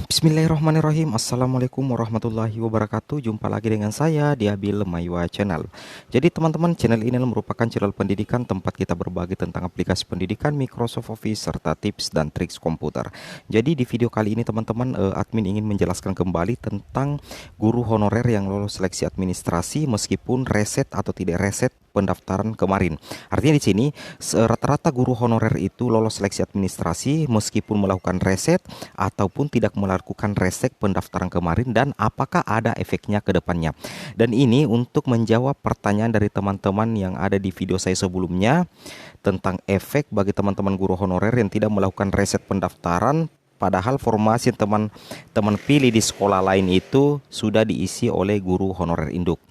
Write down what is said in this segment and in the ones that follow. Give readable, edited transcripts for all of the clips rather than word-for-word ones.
Bismillahirrahmanirrahim. Assalamualaikum warahmatullahi wabarakatuh. Jumpa lagi dengan saya di Abil Maywa Channel. Jadi teman-teman, channel ini merupakan channel pendidikan tempat kita berbagi tentang aplikasi pendidikan, Microsoft Office, serta tips dan triks komputer. Jadi di video kali ini teman-teman, admin ingin menjelaskan kembali tentang guru honorer yang lolos seleksi administrasi meskipun reset atau tidak reset pendaftaran kemarin. Artinya di sini rata-rata guru honorer itu lolos seleksi administrasi meskipun melakukan reset ataupun tidak melakukan reset pendaftaran kemarin, dan apakah ada efeknya ke depannya. Dan ini untuk menjawab pertanyaan dari teman-teman yang ada di video saya sebelumnya tentang efek bagi teman-teman guru honorer yang tidak melakukan reset pendaftaran padahal formasi teman-teman pilih di sekolah lain itu sudah diisi oleh guru honorer induk.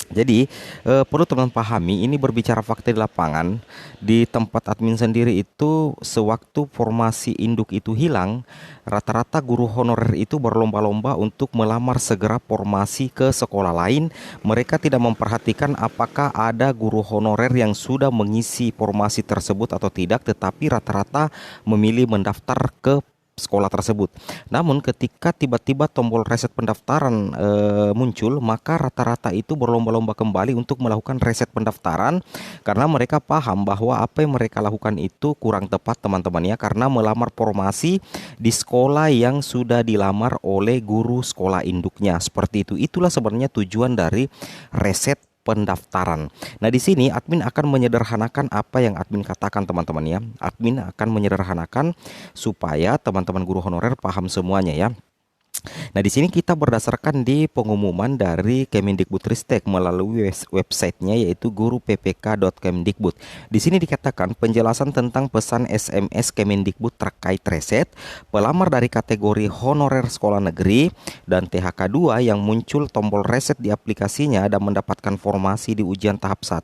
Jadi perlu teman pahami, ini berbicara fakta di lapangan. Di tempat admin sendiri itu sewaktu formasi induk itu hilang, rata-rata guru honorer itu berlomba-lomba untuk melamar segera formasi ke sekolah lain. Mereka tidak memperhatikan apakah ada guru honorer yang sudah mengisi formasi tersebut atau tidak, tetapi rata-rata memilih mendaftar ke sekolah tersebut. Namun ketika tiba-tiba tombol reset pendaftaran muncul, maka rata-rata itu berlomba-lomba kembali untuk melakukan reset pendaftaran karena mereka paham bahwa apa yang mereka lakukan itu kurang tepat teman-teman ya, karena melamar formasi di sekolah yang sudah dilamar oleh guru sekolah induknya. Seperti itu. Itulah sebenarnya tujuan dari reset pendaftaran. Nah, di sini admin akan menyederhanakan apa yang admin katakan teman-teman ya. Admin akan menyederhanakan supaya teman-teman guru honorer paham semuanya ya. Nah, di sini kita berdasarkan di pengumuman dari Kemendikbudristek melalui websitenya yaitu guruppk.kemdikbud. Di sini dikatakan penjelasan tentang pesan SMS Kemendikbud terkait reset pelamar dari kategori honorer sekolah negeri dan THK 2 yang muncul tombol reset di aplikasinya dan mendapatkan formasi di ujian tahap 1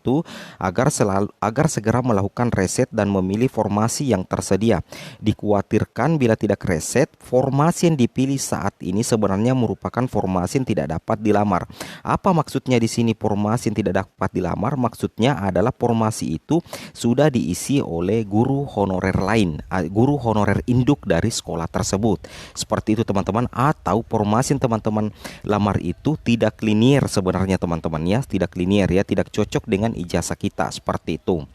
agar segera melakukan reset dan memilih formasi yang tersedia. Dikhawatirkan bila tidak reset, formasi yang dipilih saat ini sebenarnya merupakan formasi yang tidak dapat dilamar. Apa maksudnya di sini formasi yang tidak dapat dilamar? Maksudnya adalah formasi itu sudah diisi oleh guru honorer lain, guru honorer induk dari sekolah tersebut. Seperti itu teman-teman, atau formasi yang teman-teman lamar itu tidak linear sebenarnya teman-teman ya, tidak linear ya, tidak cocok dengan ijazah kita, seperti itu.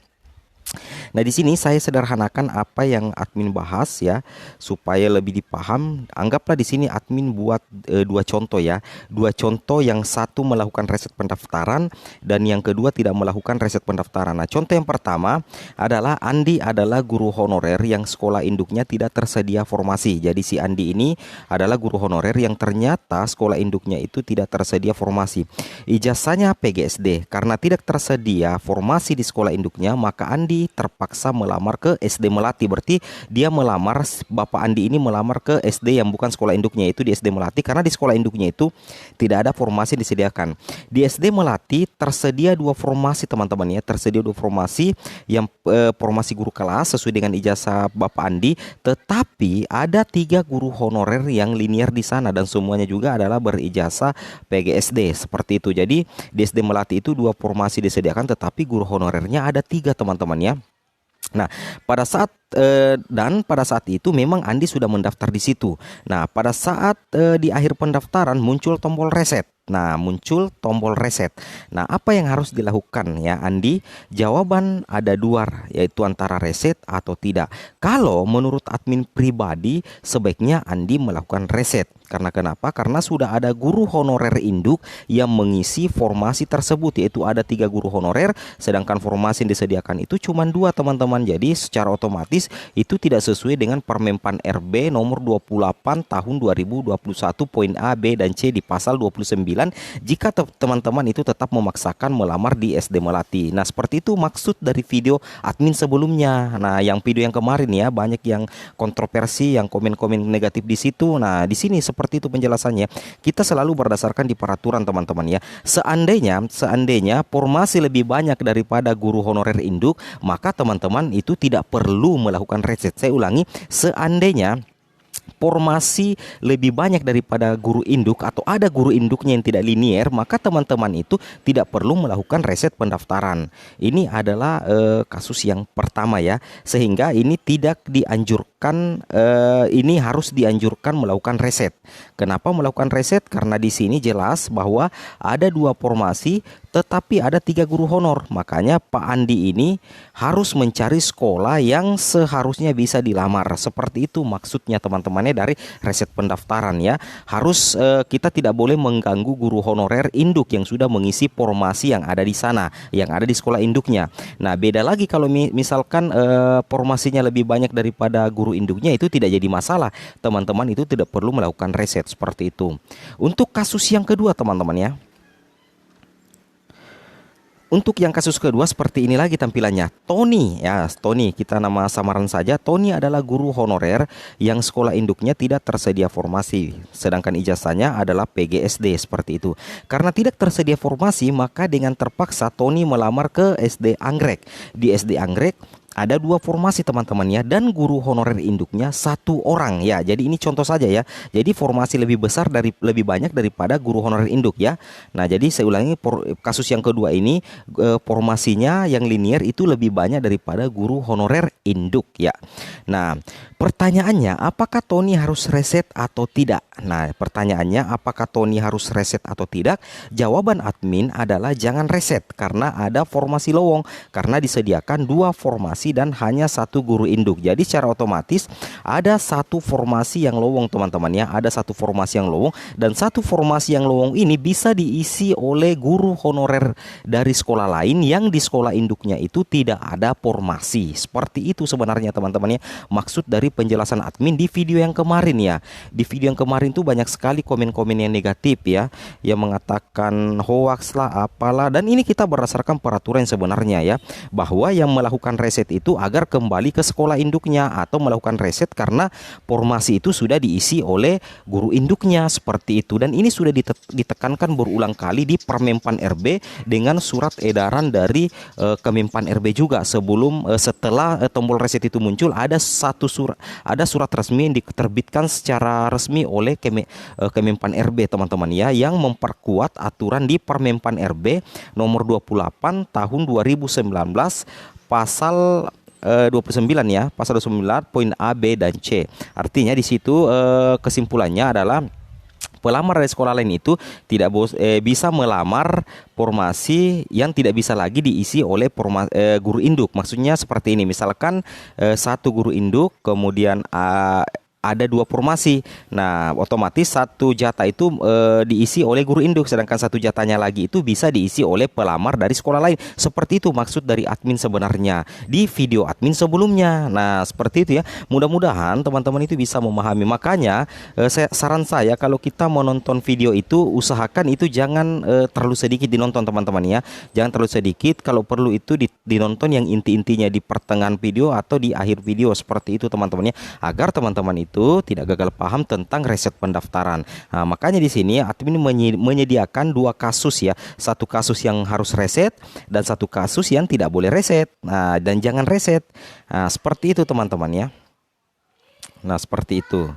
Nah, di sini saya sederhanakan apa yang admin bahas ya supaya lebih dipaham. Anggaplah di sini admin buat dua contoh ya. Dua contoh, yang satu melakukan reset pendaftaran dan yang kedua tidak melakukan reset pendaftaran. Nah, contoh yang pertama adalah Andi adalah guru honorer yang sekolah induknya tidak tersedia formasi. Jadi si Andi ini adalah guru honorer yang ternyata sekolah induknya itu tidak tersedia formasi. Ijazahnya PGSD. Karena tidak tersedia formasi di sekolah induknya, maka Andi terpaksa melamar ke SD Melati. Berarti dia melamar, Bapak Andi ini melamar ke SD yang bukan sekolah induknya, itu di SD Melati, karena di sekolah induknya itu tidak ada formasi disediakan. Di SD Melati tersedia dua formasi teman-teman ya, tersedia dua formasi, yang formasi guru kelas sesuai dengan ijazah Bapak Andi, tetapi ada 3 guru honorer yang linear di sana dan semuanya juga adalah berijazah PGSD, seperti itu. Jadi di SD Melati itu 2 formasi disediakan tetapi guru honorernya ada 3 teman-teman ya. Nah, pada saat itu memang Andi sudah mendaftar di situ. Nah, pada saat di akhir pendaftaran muncul tombol reset. Nah, muncul tombol reset. Nah, apa yang harus dilakukan ya Andi? Jawaban ada 2, yaitu antara reset atau tidak. Kalau menurut admin pribadi sebaiknya Andi melakukan reset. Karena kenapa? Karena sudah ada guru honorer induk yang mengisi formasi tersebut, yaitu ada 3 guru honorer, sedangkan formasi yang disediakan itu cuma 2 teman-teman. Jadi secara otomatis itu tidak sesuai dengan Permenpan RB nomor 28 tahun 2021 poin A, B, dan C di pasal 29 jika teman-teman itu tetap memaksakan melamar di SD Melati. Nah, seperti itu maksud dari video admin sebelumnya. Nah, yang video yang kemarin ya banyak yang kontroversi, yang komen-komen negatif di situ. Nah, di sini seperti itu penjelasannya. Kita selalu berdasarkan di peraturan teman-teman ya. Seandainya formasi lebih banyak daripada guru honorer induk, maka teman-teman itu tidak perlu melakukan reset. Saya ulangi, seandainya formasi lebih banyak daripada guru induk atau ada guru induknya yang tidak linier, maka teman-teman itu tidak perlu melakukan reset pendaftaran. Ini adalah kasus yang pertama ya, sehingga ini tidak dianjurkan, ini harus dianjurkan melakukan reset. Kenapa melakukan reset? Karena di sini jelas bahwa ada dua formasi tetapi ada 3 guru honor. Makanya Pak Andi ini harus mencari sekolah yang seharusnya bisa dilamar. Seperti itu maksudnya teman-temannya dari reset pendaftaran ya. Harus kita tidak boleh mengganggu guru honorer induk yang sudah mengisi formasi yang ada di sana, yang ada di sekolah induknya. Nah, beda lagi kalau misalkan formasinya lebih banyak daripada guru induknya, itu tidak jadi masalah. Teman-teman itu tidak perlu melakukan reset seperti itu. Untuk kasus yang kedua teman-teman ya. Untuk yang kasus kedua seperti ini lagi tampilannya. Tony ya, Tony kita nama samaran saja. Tony adalah guru honorer yang sekolah induknya tidak tersedia formasi, sedangkan ijazahnya adalah PGSD seperti itu. Karena tidak tersedia formasi, maka dengan terpaksa Tony melamar ke SD Anggrek. Di SD Anggrek ada 2 formasi teman-teman ya, dan guru honorer induknya 1 orang ya. Jadi ini contoh saja ya. Jadi formasi lebih banyak daripada guru honorer induk ya. Nah, jadi saya ulangi, kasus yang kedua ini formasinya yang linier itu lebih banyak daripada guru honorer induk ya. Nah, pertanyaannya apakah Tony harus reset atau tidak? Nah, pertanyaannya apakah Tony harus reset atau tidak? Jawaban admin adalah jangan reset karena ada formasi lowong, karena disediakan 2 formasi dan hanya 1 guru induk. Jadi secara otomatis ada 1 formasi yang lowong teman-teman ya. Ada 1 formasi yang lowong, dan 1 formasi yang lowong ini bisa diisi oleh guru honorer dari sekolah lain yang di sekolah induknya itu tidak ada formasi. Seperti itu sebenarnya teman-teman ya, maksud dari penjelasan admin di video yang kemarin ya. Di video yang kemarin tuh banyak sekali komen-komen yang negatif ya, yang mengatakan hoax lah apalah, dan ini kita berdasarkan peraturan sebenarnya ya, bahwa yang melakukan reset itu agar kembali ke sekolah induknya, atau melakukan reset karena formasi itu sudah diisi oleh guru induknya seperti itu. Dan ini sudah ditekankan berulang kali di Permenpan RB dengan surat edaran dari Kemenpan RB juga. Setelah tombol reset itu muncul, ada surat resmi yang diterbitkan secara resmi oleh Kemenpan RB teman-teman ya, yang memperkuat aturan di Permenpan RB nomor 28 tahun 2019 pasal 29 ya, pasal 29 poin A, B dan C. Artinya di situ kesimpulannya adalah pelamar dari sekolah lain itu tidak bisa melamar formasi yang tidak bisa lagi diisi oleh guru induk. Maksudnya seperti ini, misalkan 1 guru induk kemudian ada 2 formasi. Nah, otomatis 1 jatah itu diisi oleh guru induk, sedangkan 1 jatahnya lagi itu bisa diisi oleh pelamar dari sekolah lain. Seperti itu maksud dari admin sebenarnya di video admin sebelumnya. Nah, seperti itu ya. Mudah-mudahan teman-teman itu bisa memahami. Makanya saran saya kalau kita menonton video itu, usahakan itu jangan terlalu sedikit dinonton teman-teman ya. Jangan terlalu sedikit, kalau perlu itu dinonton yang inti-intinya di pertengahan video atau di akhir video seperti itu teman-teman ya, agar teman-teman itu tidak gagal paham tentang reset pendaftaran. Nah, makanya di sini admin menyediakan 2 kasus ya, 1 kasus yang harus reset dan 1 kasus yang tidak boleh reset. Nah, dan jangan reset. Nah, seperti itu teman-teman ya. Nah, seperti itu.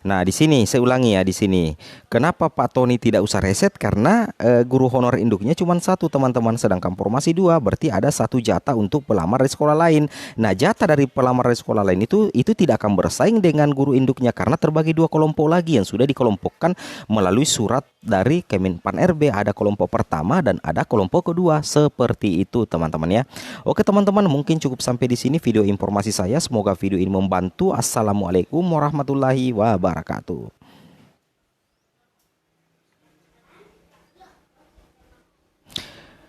Nah, di sini saya ulangi ya, di sini. Kenapa Pak Tony tidak usah reset? Karena guru honor induknya cuma 1 teman-teman, sedangkan formasi 2, berarti ada 1 jatah untuk pelamar dari sekolah lain. Nah, jatah dari pelamar dari sekolah lain itu tidak akan bersaing dengan guru induknya karena terbagi 2 kelompok lagi yang sudah dikelompokkan melalui surat dari Kemenpan RB. Ada kelompok pertama dan ada kelompok kedua. Seperti itu teman-teman ya. Oke teman-teman, mungkin cukup sampai di sini video informasi saya. Semoga video ini membantu. Assalamualaikum warahmatullahi wabarakatuh.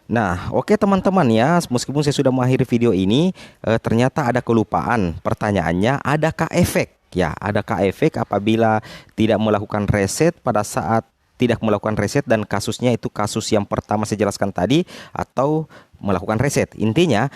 Nah, oke teman-teman ya, meskipun saya sudah mengakhiri video ini, ternyata ada kelupaan. Pertanyaannya, adakah efek? Ya, adakah efek apabila tidak melakukan reset pada saat tidak melakukan reset, dan kasusnya itu kasus yang pertama saya jelaskan tadi, atau melakukan reset? Intinya,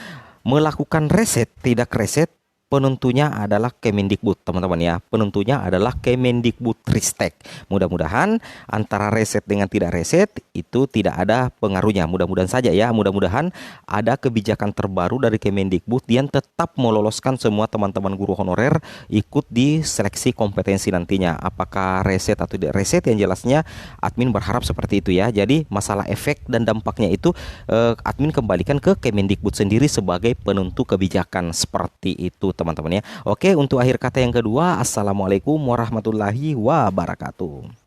melakukan reset, tidak reset, penentunya adalah Kemendikbud, teman-teman ya. Penentunya adalah Kemendikbudristek. Mudah-mudahan antara reset dengan tidak reset itu tidak ada pengaruhnya. Mudah-mudahan saja ya. Mudah-mudahan ada kebijakan terbaru dari Kemendikbud yang tetap meloloskan semua teman-teman guru honorer ikut di seleksi kompetensi nantinya. Apakah reset atau tidak reset, yang jelasnya admin berharap seperti itu ya. Jadi masalah efek dan dampaknya itu admin kembalikan ke Kemendikbud sendiri sebagai penentu kebijakan, seperti itu teman-teman ya. Oke, untuk akhir kata yang kedua, assalamualaikum warahmatullahi wabarakatuh.